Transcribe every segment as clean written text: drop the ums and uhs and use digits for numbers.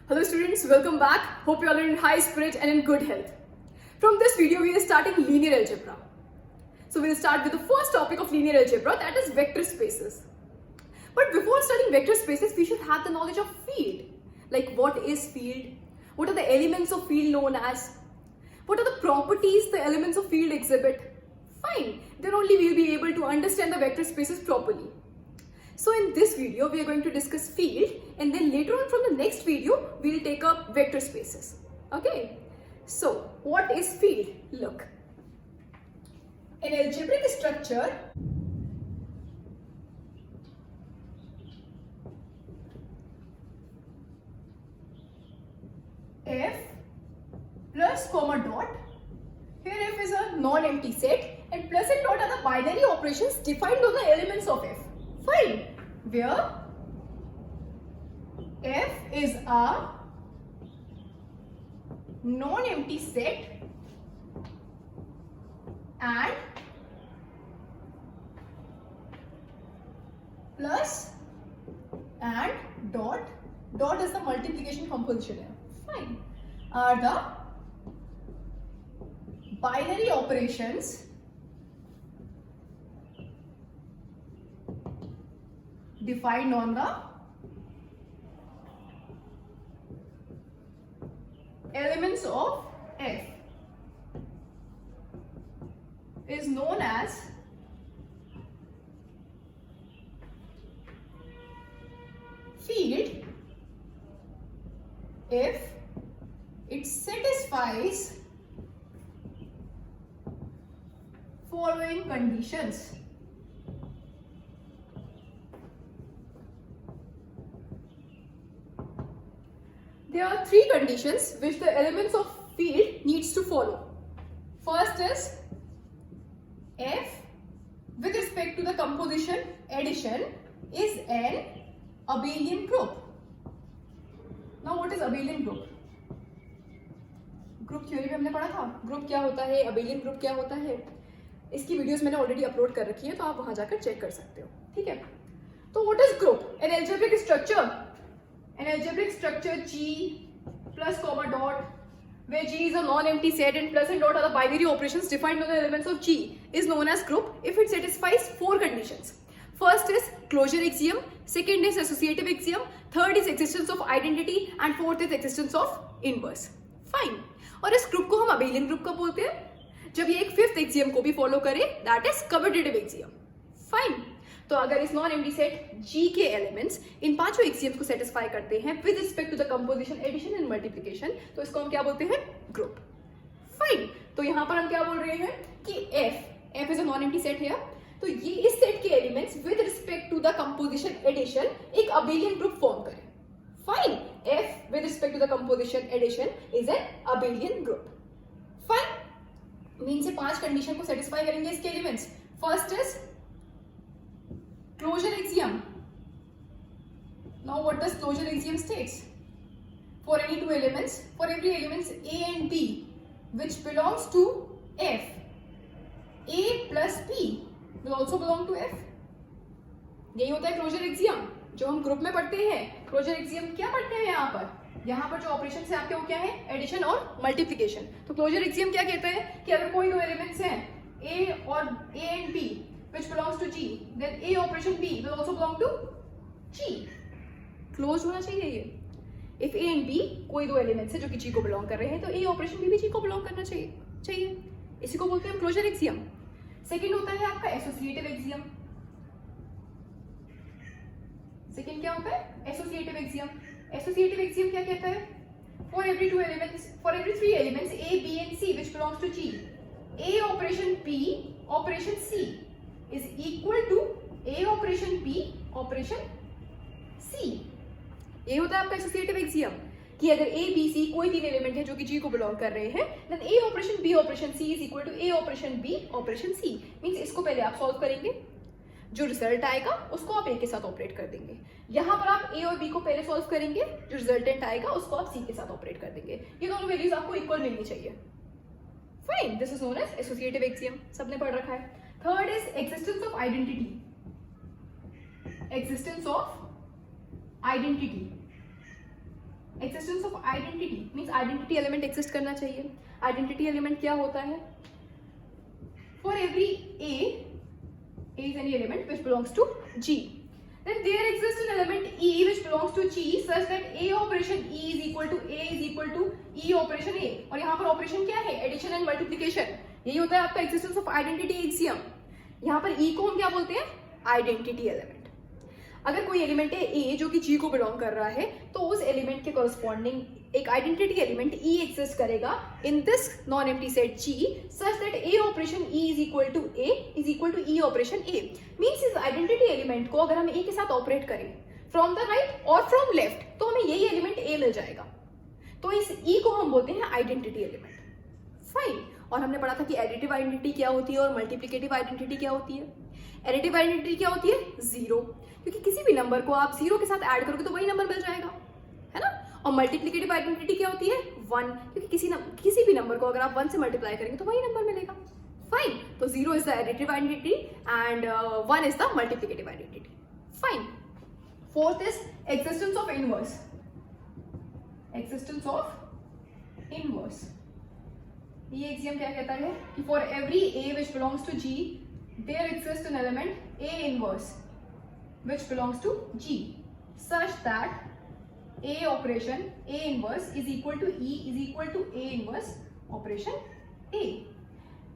Hello students, welcome back. Hope you all are in high spirit and in good health. From this video, we are starting linear algebra. So we'll start with the first topic of linear algebra, that is vector spaces. But before studying vector spaces, we should have the knowledge of field. Like what is field? What are the elements of field known as? What are the properties the elements of field exhibit? Fine, then only we'll be able to understand the vector spaces properly. So in this video, we are going to discuss field, and then later on from the next video, we'll take up vector spaces. Okay, so what is field? Look, in algebraic structure, f plus comma dot, here f is a non-empty set and plus and dot are the binary operations defined on the elements of f. Fine, where f is a non-empty set and plus and dot is the multiplication composition here. Fine, are the binary operations defined on the elements of f, is known as field if it satisfies following conditions. There are three conditions which the elements of field needs to follow. First is f with respect to the composition addition is an abelian group. Now what is abelian group? Group theory में हमने पढ़ा था group क्या होता है, abelian group क्या होता है. इसकी वीडियोस मैंने ऑलरेडी अपलोड कर रखी है, तो आप वहां जाकर चेक कर सकते हो. ठीक है, तो what is group? An algebraic structure, an algebraic structure G plus comma dot, where G is a non-empty set and plus and dot are the binary operations defined on the elements of G, is known as group if it satisfies four conditions. First is closure axiom, second is associative axiom, third is existence of identity and fourth is existence of inverse. Fine. और इस group को हम abelian group कब बोलते हैं? जब ये एक फिफ्थ एक्सियम को भी फॉलो करे, that is commutative axiom. Fine, तो अगर इस नॉन एम्प्टी सेट G के एलिमेंट्स इन पांचों एक्सियम्स को सेटिस्फाई करते हैं with respect to the composition addition and multiplication, तो इसको हम क्या बोलते हैं? ग्रुप. फाइन, तो यहां पर हम क्या बोल रहे हैं कि f is a non empty set है, तो ये इस सेट के elements with respect to the composition addition एक अबेलियन ग्रुप फॉर्म करें. Fine, f with respect to the composition addition is an abelian group. Fine, mean से पांच condition को सेटिस्फाई करेंगे इसके elements. First is closure axiom. Now what does closure axiom states? For any two elements, for every elements a and b which belongs to f, a plus b will also belong to f. यही होता है closure axiom जो हम group में पढ़ते हैं. closure axiom क्या पढ़ते हैं यहाँ पर? यहाँ पर जो ऑपरेशन है आपके वो क्या है? एडिशन और मल्टीप्लिकेशन. तो closure axiom क्या कहता है कि अगर कोई दो एलिमेंट्स हैं a और a and b which belongs to G, then A operation B will also belong to G. Closed होना चाहिए ये. If A and B कोई दो एलिमेंट्स है जो कि G को बिलोंग कर रहे हैं, तो A ऑपरेशन B भी G को बिलोंग करना चाहिए. इसी को बोलते हैं क्लोजर एक्सियम. सेकंड होता है आपका एसोसिएटिव एक्सियम. सेकंड क्या होता है? Associative axiom. एसोसिएटिव एक्सियम क्या कहता है? For every three elements A, B and C which belongs to G, A operation B operation C is equal to A operation B operation C. ये होता है आपका एसोसिएटिव एक्सियम कि अगर A, B, C कोई तीन एलिमेंट है जो कि G को बिलोंग कर रहे हैं, then A operation B operation C is equal to A operation B operation C. Means इसको पहले आप सॉल्व करेंगे, जो रिजल्ट आएगा उसको आप A के साथ ऑपरेट कर देंगे. यहाँ पर आप A और B को पहले सॉल्व करेंगे, जो रिजल्टेंट आएगा उसको आप C के साथ ऑपरेट कर देंगे. ये दोनों वैल्यूज आपको इक्वल मिलनी चाहिए. Fine, this is known as associative axiom. सबने पढ़ रखा है. Third is existence of identity. existence of identity. Existence of identity means identity element exist करना चाहिए. आइडेंटिटी एलिमेंट क्या होता है? For every A is any element which belongs to G, then there exists an element E which belongs to G such that A operation E is equal to E operation A. और यहाँ पर operation क्या है? Addition and multiplication. यही होता है आपका existence of identity axiom. यहाँ पर E को हम क्या बोलते हैं? Identity element. अगर कोई एलिमेंट है A जो कि G को बिलोंग कर रहा है, तो उस एलिमेंट के कॉरस्पॉन्डिंग एक आइडेंटिटी एलिमेंट E एग्जिस्ट करेगा in this non empty set G such that A operation E is equal to E operation A. Means इस आइडेंटिटी एलिमेंट को अगर हम A के साथ ऑपरेट करें फ्रॉम द राइट और फ्रॉम लेफ्ट, तो हमें यही एलिमेंट A मिल जाएगा. तो इस E को हम बोलते हैं आइडेंटिटी एलिमेंट. फाइन. और हमने पढ़ा था कि एडिटिव आइडेंटिटी क्या होती है और मल्टीप्लिकेटिव आइडेंटिटी क्या होती है. एडिटिव आइडेंटिटी क्या होती है? जीरो. क्योंकि किसी भी नंबर को आप जीरो के साथ ऐड करोगे तो वही नंबर मिल जाएगा, है ना. और मल्टीप्लिकेटिव आइडेंटिटी क्या होती है? वन. क्योंकि किसी भी नंबर को अगर आप वन से मल्टीप्लाई करेंगे तो वही नंबर मिलेगा. फाइन. तो zero is the additive identity and one is the multiplicative identity. Fine. Fourth is existence of inverse. Existence of inverse. ये एक्सियम क्या कहता है कि for every A which belongs to G there exists an element A inverse which belongs to G such that A operation A inverse is equal to E is equal to A inverse operation A.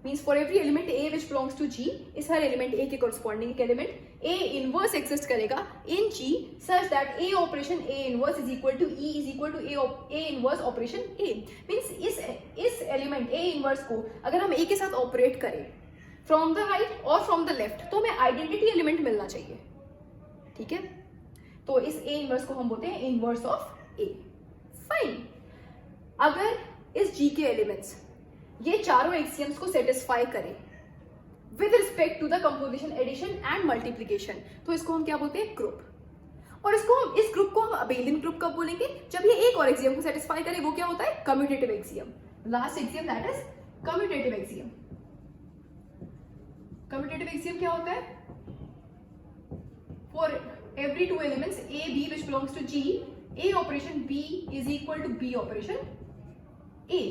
Means for every element A which belongs to G, इस हर element A के corresponding एक element A inverse exist करेगा in G such that A operation A inverse is equal to E is equal to A inverse operation A. Means इस element A inverse को अगर हम A के साथ operate करें from the right और from the left, तो हमें identity element मिलना चाहिए. ठीक है. तो इस A inverse को हम बोलते हैं inverse of A. Fine. अगर इस G के elements ये चारों एक्सियम्स को सेटिस्फाई करें with respect to the composition, addition and multiplication, तो इसको हम क्या बोलते हैं? ग्रुप. और इस ग्रुप को हम अबेलियन ग्रुप कब बोलेंगे? जब ये एक और एक्सियम को सेटिस्फाई करे. वो क्या होता है? Commutative axiom. Last axiom that is commutative axiom. Commutative axiom क्या होता है? For every two elements A B which belongs to G, A operation B is equal to B operation A.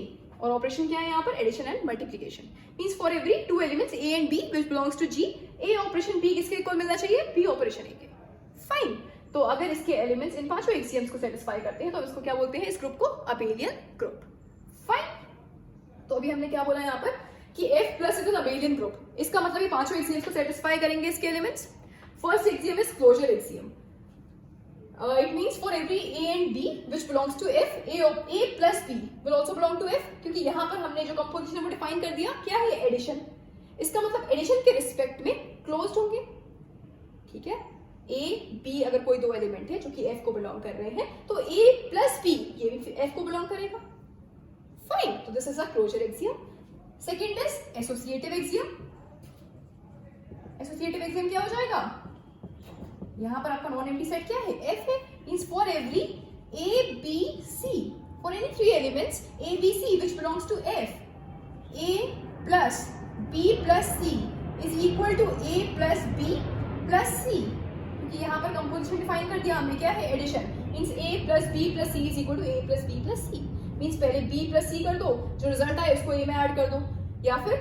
और ऑपरेशन क्या है यहाँ पर? Addition and multiplication. Means for every two elements A and B which belongs to G, A operation B किसके equal मिलना चाहिए? B operation A के. फाइन. तो अगर इसके एलिमेंट्स इन पांचों एक्सियम्स को सेटिस्फाई करते हैं तो इसको क्या बोलते हैं? इस ग्रुप को अबेलियन ग्रुप. फाइन. तो अभी हमने क्या बोला यहाँ पर कि F plus is an abelian group. इसका मतलब ये पांचों एक्सियम्स को सेटिस्फाई करेंगे इसके elements. First axiom is closure axiom. It means for every A and B which belongs to F, A plus B will also belong to F. क्योंकि यहाँ पर हमने जो कंपोजिशन है वो डिफाइन कर दिया. क्या है? एडिशन. इसका मतलब एडिशन के रिस्पेक्ट में क्लोज्ड होंगे. ठीक है. A, B अगर कोई दो एलिमेंट है जो कि F को बिलोंग कर रहे हैं तो A plus B ये भी F को बिलोंग करेगा. फाइन. तो this is a closure axiom. Second is associative axiom. Associative axiom क्या हो जाएगा? यहाँ पर आपका नॉन एम्प्टी सेट क्या है? F है. Means for every A B C, for any three elements A B C which belongs to F, A plus B plus C is equal to A plus B plus C. क्योंकि यहाँ पर composition define कर दिया हमने. क्या है? Addition. Means A plus B plus C is equal to A plus B plus C. Means पहले B plus C कर दो, जो रिजल्ट आए उसको A में ऐड कर दो, या फिर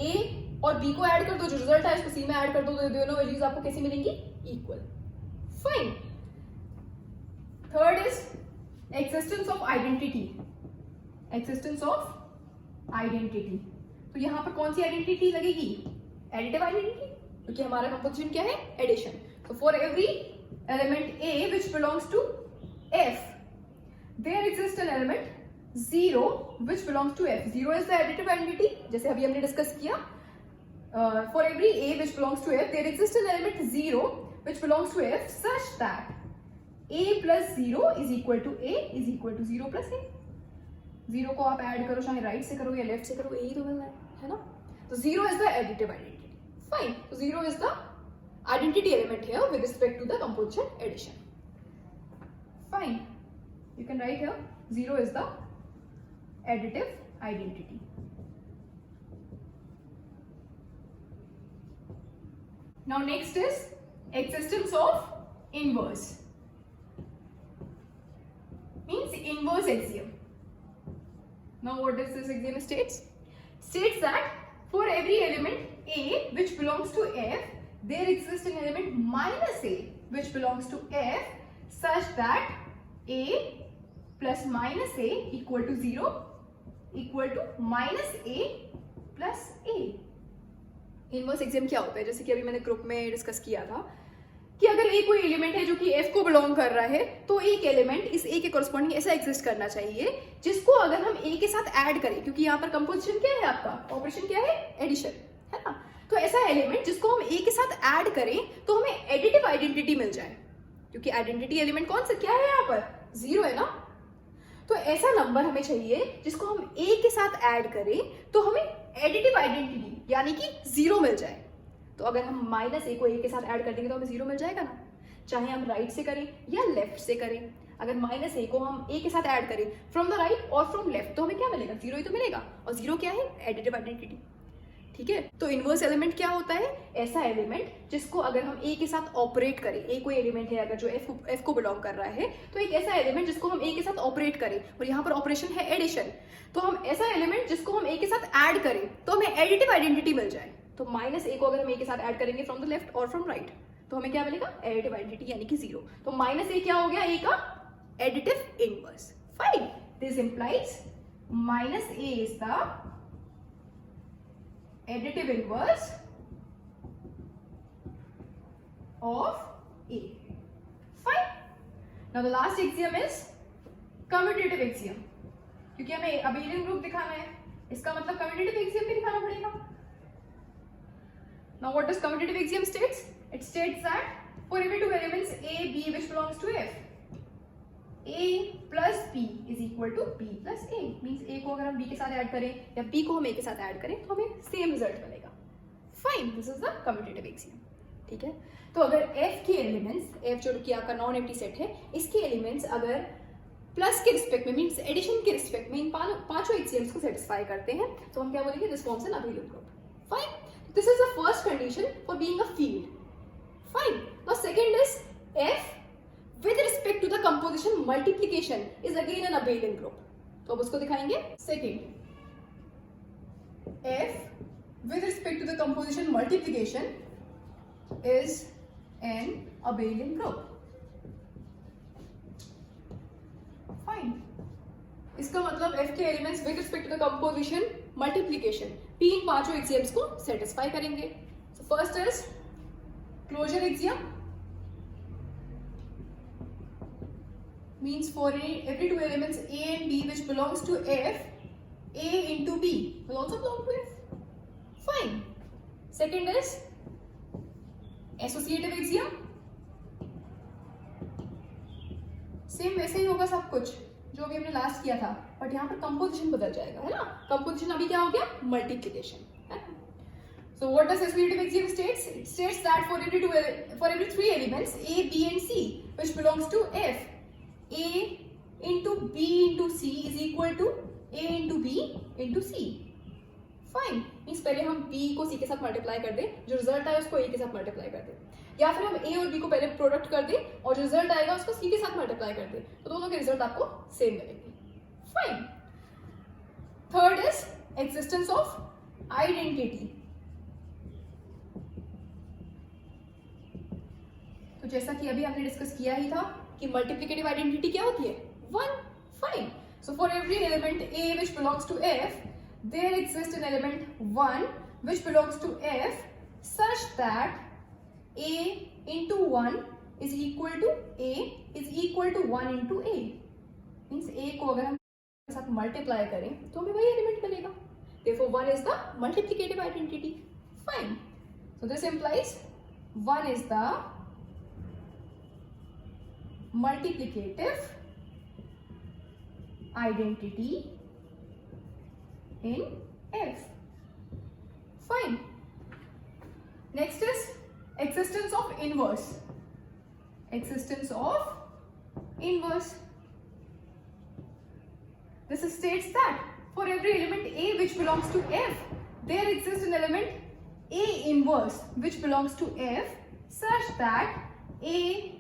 A और B को ऐड कर दो, जो रिजल्ट आए उसको C में ऐड कर दो. तो दोनों वैल्यूज आपको कैसी मिलेंगी? Equal. Fine. Third is existence of identity. Existence of identity. तो यहाँ पर कौन सी आइडेंटिटी लगेगी? Additive identity. क्योंकि हमारा कंपोजिशन क्या है? एडिशन. तो for every element A which belongs to F, there exists an element 0 which belongs to F. 0 is the additive identity. जैसे अभी हमने डिस्कस किया. For every A which belongs to F, there exists an element 0 which belongs to F such that A plus 0 is equal to A is equal to 0 plus A. 0 को आप add करो, चाहे right से करो या left से करो, यही तो मिलना है ना. तो 0 is the additive identity. Fine. So 0 is the identity element here with respect to the composition addition. Fine. You can write here 0 is the additive identity. Now next is existence of inverse. Means inverse axiom. Now what does this axiom states? States that for every element A which belongs to F, there exists an element minus A which belongs to F such that A plus minus A equal to 0 equal to minus A plus A. Inverse exam क्या होता है? जैसे कि अभी मैंने group में discuss किया था कि अगर ए कोई एलिमेंट है जो कि एफ को बिलोंग कर रहा है तो एक एलिमेंट इस ए के कॉरस्पॉन्डिंग ऐसा एग्जिस्ट करना चाहिए जिसको अगर हम ए के साथ ऐड करें, क्योंकि यहाँ पर कंपोजिशन क्या है, आपका ऑपरेशन क्या है, एडिशन है ना, तो ऐसा एलिमेंट जिसको हम ए के साथ ऐड करें तो हमें एडिटिव आइडेंटिटी मिल जाए, क्योंकि आइडेंटिटी एलिमेंट कौन सा क्या है यहाँ पर, 0 है ना। तो ऐसा नंबर हमें चाहिए जिसको हम ए के साथ ऐड करें तो हमें एडिटिव आइडेंटिटी यानी कि 0 मिल जाए। तो अगर हम माइनस ए को ए के साथ ऐड कर देंगे तो हमें 0 मिल जाएगा ना, चाहे हम राइट से करें या लेफ्ट से करें। अगर माइनस ए को हम ए के साथ ऐड करें फ्रॉम द राइट और फ्रॉम लेफ्ट तो हमें क्या मिलेगा, 0 ही तो मिलेगा, और 0 क्या है, एडिटिव आइडेंटिटी। ठीक है, तो इनवर्स एलिमेंट क्या होता है, ऐसा एलिमेंट जिसको अगर हम ए के साथ ऑपरेट करें, ए कोई एलिमेंट है अगर जो एफ को बिलोंग कर रहा है तो एक ऐसा एलिमेंट जिसको हम ए के साथ ऑपरेट करें, और यहाँ पर ऑपरेशन है एडिशन, तो हम ऐसा एलिमेंट जिसको हम ए के साथ ऐड करें तो हमें एडिटिव आइडेंटिटी मिल जाए। तो माइनस ए को अगर हम ए के साथ ऐड करेंगे फ्रॉम द लेफ्ट और फ्रॉम राइट तो हमें क्या मिलेगा, एडिटिव आइडेंटिटी यानी कि 0। तो माइनस ए क्या हो गया, ए का additive inverse. Fine, this implies minus A is the additive inverse of A. Fine. Now the last axiom is commutative axiom. क्योंकि हमें abelian group दिखाना है, इसका मतलब commutative axiom भी दिखाना पड़ेगा। Now what does commutative axiom states? It states that for every two elements A, B which belongs to F, A plus B is equal to B plus A. Means A को अगर हम B के साथ add करें या B को हम A के साथ ऐड करें तो हमें सेम रिजल्ट मिलेगा। Fine, this is the commutative axiom. ठीक है, तो अगर F के एलिमेंट्स, F जो कि आपका नॉन एम्प्टी सेट है, इसके एलिमेंट्स अगर प्लस के रिस्पेक्ट में मीन्स एडिशन के रिस्पेक्ट में इन पांचों एक्सियम्स को सेटिस्फाई करते हैं तो हम क्या बोलेंगे, this forms an abelian group. Fine, this is the first condition for being a field. Fine, now second is F with respect to the composition multiplication is again an abelian group. तो अब उसको दिखाएंगे। Second, F with respect to the composition multiplication is an abelian group. Fine. इसका मतलब F के elements with respect to the composition multiplication P इन पांचों axioms को satisfy करेंगे। So first is closure axiom. Means for every two elements A and B which belongs to F, A into B will also belong to F. Fine. Second is associative axiom. Same वैसे ही होगा सब कुछ जो अभी हमने last किया था, but यहाँ पर कंपोजिशन बदल जाएगा, है ना। कंपोजिशन अभी क्या हो गया, मल्टीप्लिकेशन, है ना। So what does associative axiom states? It states that for every three elements A, B and C which belongs to F, A into B into C is equal to A into B into C. Fine. Means पहले हम B को C के साथ multiply कर दें, जो result आए उसको A के साथ मल्टीप्लाई कर दें, या फिर हम A और B को पहले प्रोडक्ट कर दें और जो रिजल्ट आएगा उसको C के साथ मल्टीप्लाई कर दें, तो दोनों के रिजल्ट आपको सेम मिलेंगे। Fine. Third is existence of identity. तो जैसा कि अभी हमने डिस्कस किया ही था कि मल्टीप्लिकेटिव आइडेंटिटी क्या होती है, 1। Fine, so for every element A which belongs to F, there exists an element 1 which belongs to F such that A into 1 is equal to A is equal to 1 into A. Means A को अगर हम के साथ multiply करें तो हमें वही element मिलेगा। Therefore 1 is the multiplicative identity. Fine. So this implies 1 is the multiplicative identity in F. Fine. Next is existence of inverse. Existence of inverse. This states that for every element A which belongs to F, there exists an element A inverse which belongs to F such that A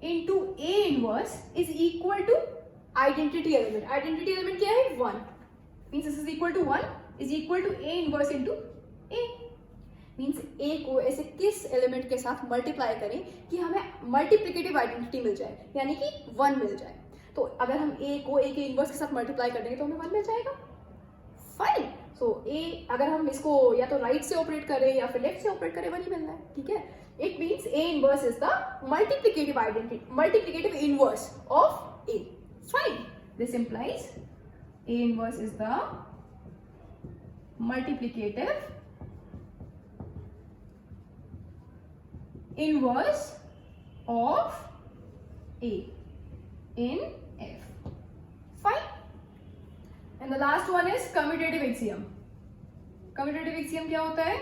into A inverse is equal to identity element, identity element क्या है 1, means this is equal to 1 is equal to a inverse into a, means a को ऐसे किस element के साथ multiply करें कि हमें मल्टीप्लिकेटिव आइडेंटिटी मिल जाए, यानी कि 1 मिल जाए। तो अगर हम ए को ए के इनवर्स के साथ मल्टीप्लाई कर देंगे तो हमें 1 मिल जाएगा। फाइन, सो ए अगर हम इसको या तो राइट से ऑपरेट करें या फिर लेफ्ट से ऑपरेट करें 1 ही मिलना है, ठीक है। It means A inverse is the multiplicative identity, multiplicative inverse of A. Fine, this implies A inverse is the multiplicative inverse of A in F. Fine. And the last one is commutative axiom. Commutative axiom क्या होता है?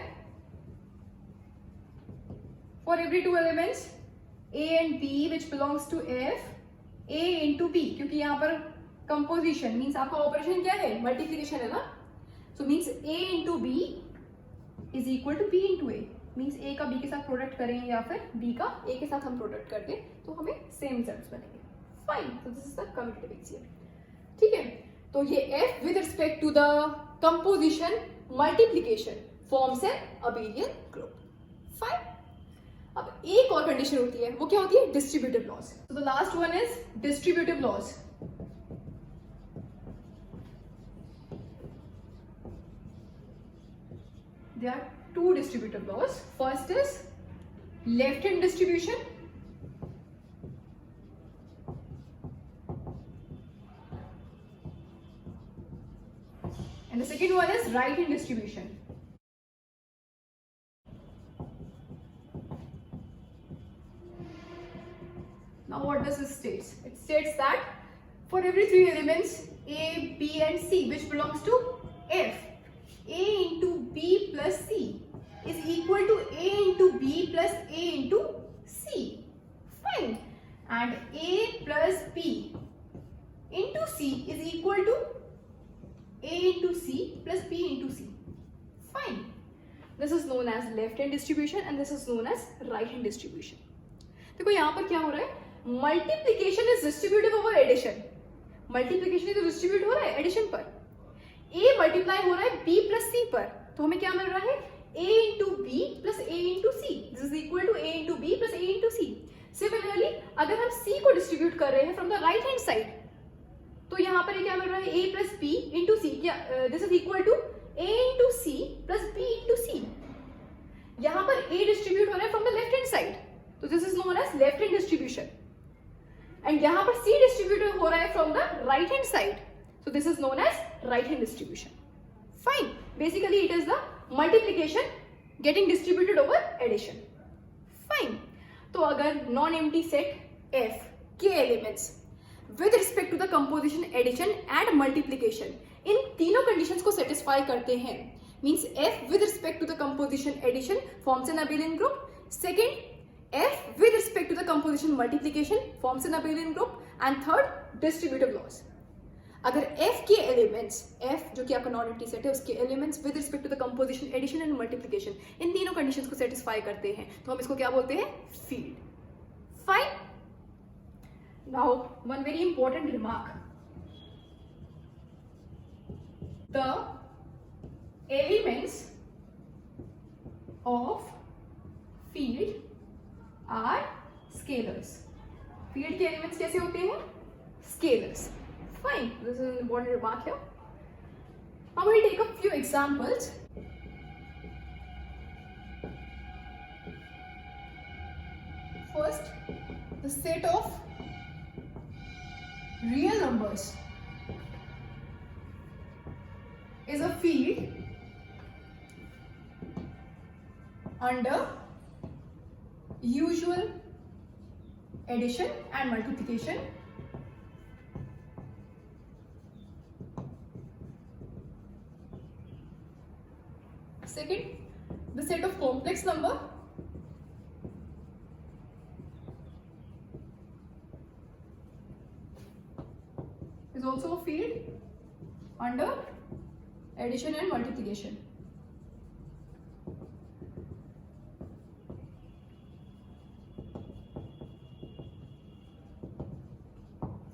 For every two elements A and B which belongs to F, A into B, क्योंकि यहाँ पर composition means आपका operation क्या है, multiplication है ना, so means A into B is equal to B into A, means A का B के साथ प्रोडक्ट करें या फिर B का A के साथ हम प्रोडक्ट कर दें तो हमें सेम रिजल्ट्स बनेंगे। Fine, so this is the commutative axiom, ठीक है। तो ये F with respect to the composition multiplication forms an abelian group. Fine, अब एक और कंडीशन होती है, वो क्या होती है, distributive laws. So the last one is distributive laws. There are two distributive laws. First is left-hand distribution. And the second one is right-hand distribution. Now what does this state? It states that for every three elements A, B and C which belongs to F, A into B plus C is equal to A into B plus A into C. Fine. And A plus B into C is equal to A into C plus B into C. Fine. This is known as left-hand distribution and this is known as right-hand distribution. देखो यहाँ पर क्या हो रहा है, multiplication is distributive over addition. Multiplication तो distribute हो रहा है addition पर, A मल्टीप्लाई हो रहा है B प्लस C पर, तो हमें क्या मिल रहा है, A into B plus A into C, this is equal to A into B plus A into C. Similarly अगर हम C को डिस्ट्रीब्यूट कर रहे हैं from the right hand side, तो यहाँ पर क्या मिल रहा है, A plus B into C, this is equal to A into C plus B into C. यहाँ पर A डिस्ट्रीब्यूट हो रहा है from the left hand side, तो this is known as left hand distribution, and यहाँ पर C distribute हो रहा है from the right hand side, so this is known as right hand distribution. Fine, basically it is the multiplication getting distributed over addition. Fine, तो अगर non empty set F के elements with respect to the composition, addition and multiplication इन तीनों conditions को satisfy करते हैं, means F with respect to the composition, addition forms an abelian group. Second, F with respect to the composition, multiplication forms an abelian group. And third, distributive laws. अगर F के elements, F जो कि आपका non empty set है, उसके elements with respect to the composition, addition and multiplication इन तीनों conditions को सेटिस्फाई करते हैं, तो हम इसको क्या बोलते हैं, field. Fine, now one very important remark, the elements of field are scalars. Field के एलिमेंट्स कैसे होते हैं, scalars. Fine, this is an important remark here. Now we'll take a few examples. First, the set of real numbers is a field under usual addition and multiplication. Second, the set of complex number is also a field under addition and multiplication.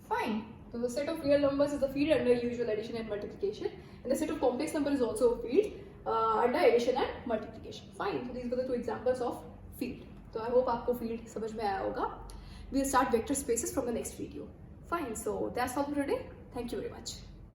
Fine, so the set of real numbers is the field under usual addition and multiplication, and the set of complex number is also a field under addition and multiplication. Fine. So these were the two examples of field. So I hope आपको field समझ में आया होगा. We'll start vector spaces from the next video. Fine. So that's all for today. Thank you very much.